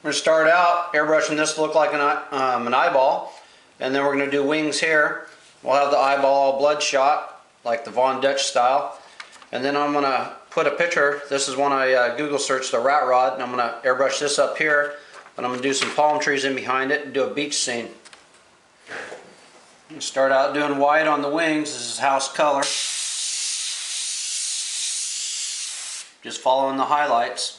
going to start out airbrushing this to look like an eyeball, and then we're going to do wings here. We'll have the eyeball all bloodshot, like the Von Dutch style. And then I'm going to put a picture. This is one I Google searched, the rat rod, and I'm going to airbrush this up here. And I'm going to do some palm trees in behind it and do a beach scene. I'm going to start out doing white on the wings. This is house color. Just following the highlights.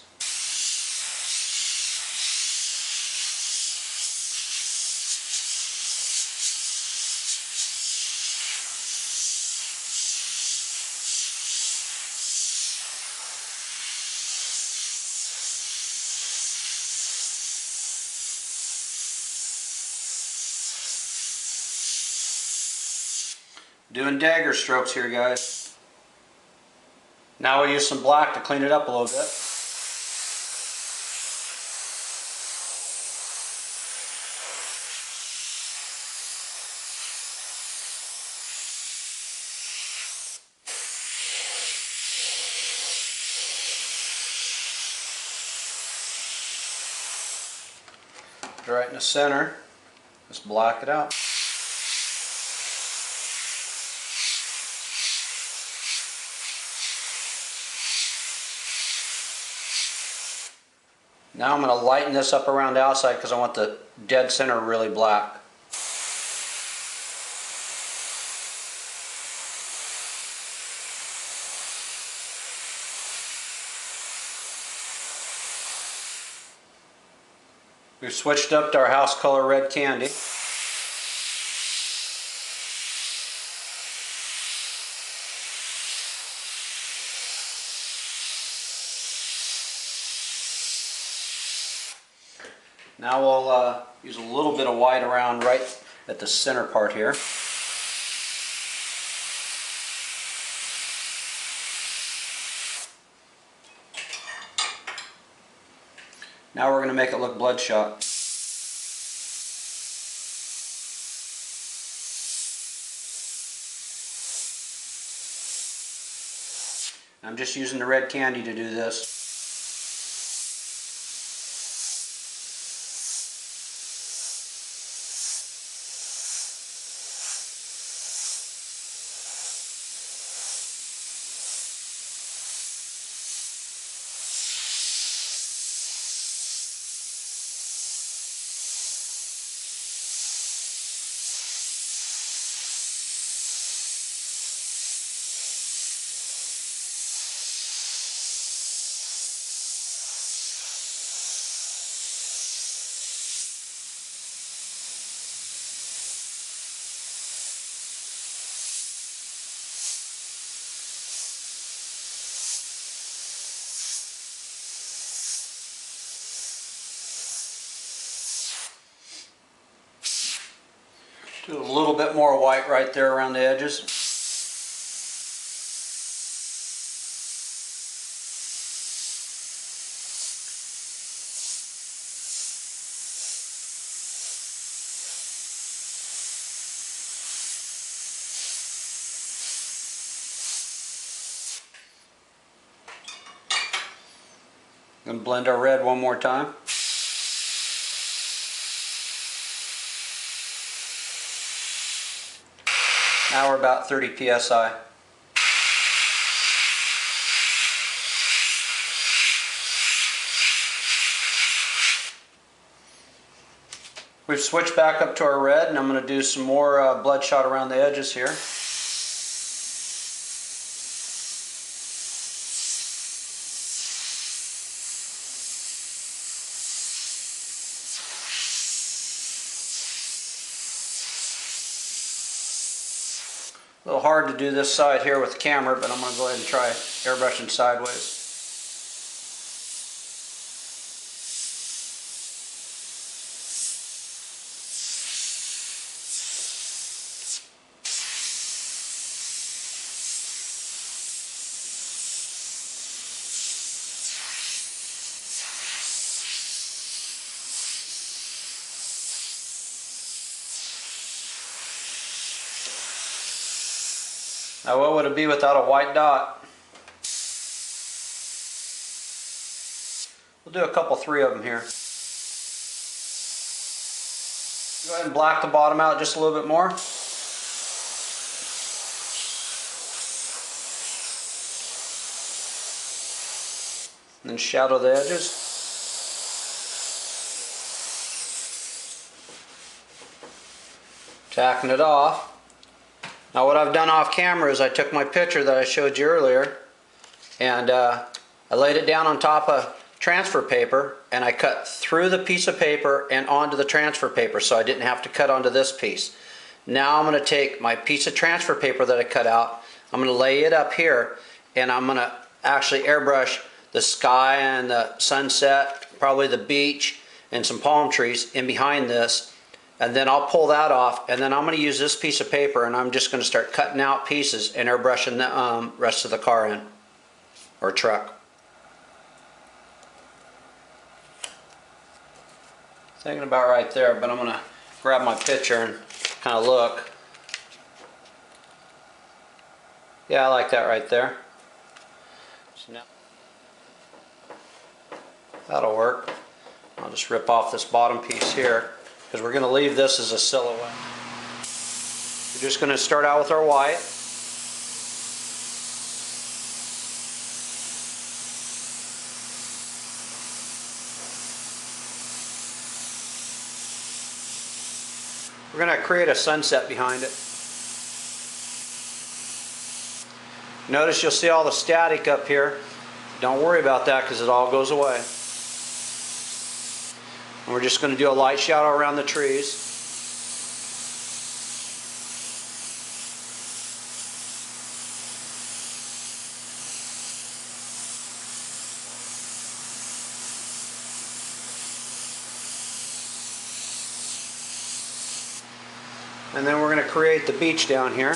Doing dagger strokes here, guys. Now we'll use some black to clean it up a little bit. Right in the center, just black it out. Now I'm going to lighten this up around the outside because I want the dead center really black. We've switched up to our house color red candy. Now we'll use a little bit of white around right at the center part here. Now we're going to make it look bloodshot. I'm just using the red candy to do this. Do a little bit more white right there around the edges. Gonna blend our red one more time. Now we're about 30 psi. We've switched back up to our red, and I'm going to do some more bloodshot around the edges here. A little hard to do this side here with the camera, but I'm going to go ahead and try airbrushing sideways. Now what would it be without a white dot? We'll do a couple, 3 of them here. Go ahead and black the bottom out just a little bit more. And then shadow the edges. Tacking it off. Now what I've done off camera is I took my picture that I showed you earlier and I laid it down on top of transfer paper and I cut through the piece of paper and onto the transfer paper so I didn't have to cut onto this piece. Now I'm going to take my piece of transfer paper that I cut out, I'm going to lay it up here and I'm going to actually airbrush the sky and the sunset, probably the beach and some palm trees in behind this. And then I'll pull that off and then I'm going to use this piece of paper and I'm just going to start cutting out pieces and airbrushing the rest of the car in, or truck. Thinking about right there, but I'm going to grab my picture and kind of look. Yeah, I like that right there. So now, that'll work. I'll just rip off this bottom piece here, because we're going to leave this as a silhouette. We're just going to start out with our white. We're going to create a sunset behind it. Notice you'll see all the static up here. Don't worry about that because it all goes away. And we're just going to do a light shadow around the trees. And then we're going to create the beach down here.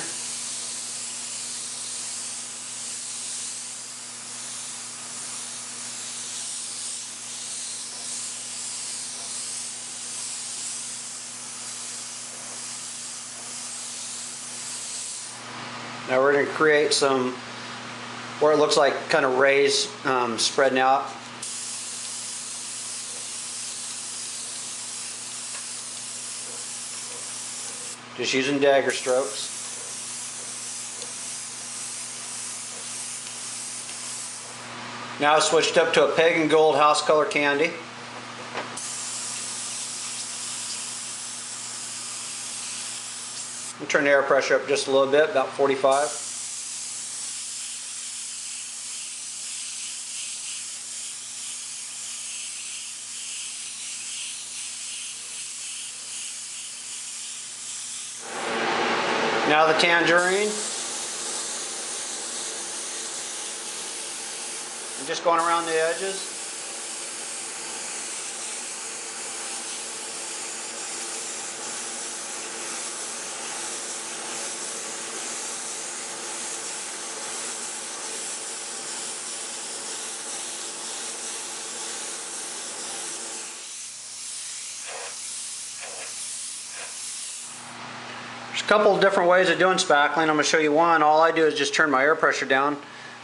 Now we're going to create some where it looks like kind of rays spreading out. Just using dagger strokes. Now I've switched up to a Pagan Gold House Color Candy. I'll turn the air pressure up just a little bit, about 45. Now the tangerine. I'm just going around the edges. There's a couple of different ways of doing spackling. I'm going to show you one. All I do is just turn my air pressure down.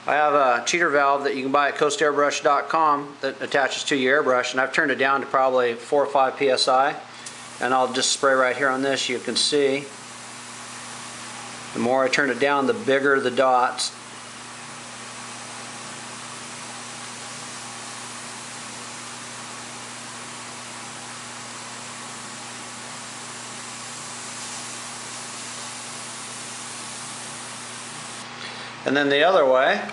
I have a cheater valve that you can buy at coastairbrush.com that attaches to your airbrush, and I've turned it down to probably 4 or 5 psi. And I'll just spray right here on this. You can see the more I turn it down, the bigger the dots. And then the other way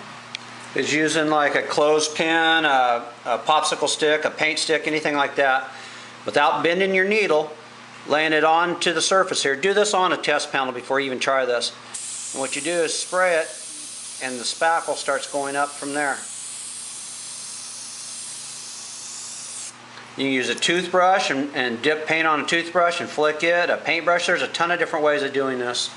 is using like a clothespin, a popsicle stick, a paint stick, anything like that, without bending your needle, laying it onto the surface here. Do this on a test panel before you even try this. And what you do is spray it, and the spackle starts going up from there. You can use a toothbrush and dip paint on a toothbrush and flick it, a paintbrush. There's a ton of different ways of doing this.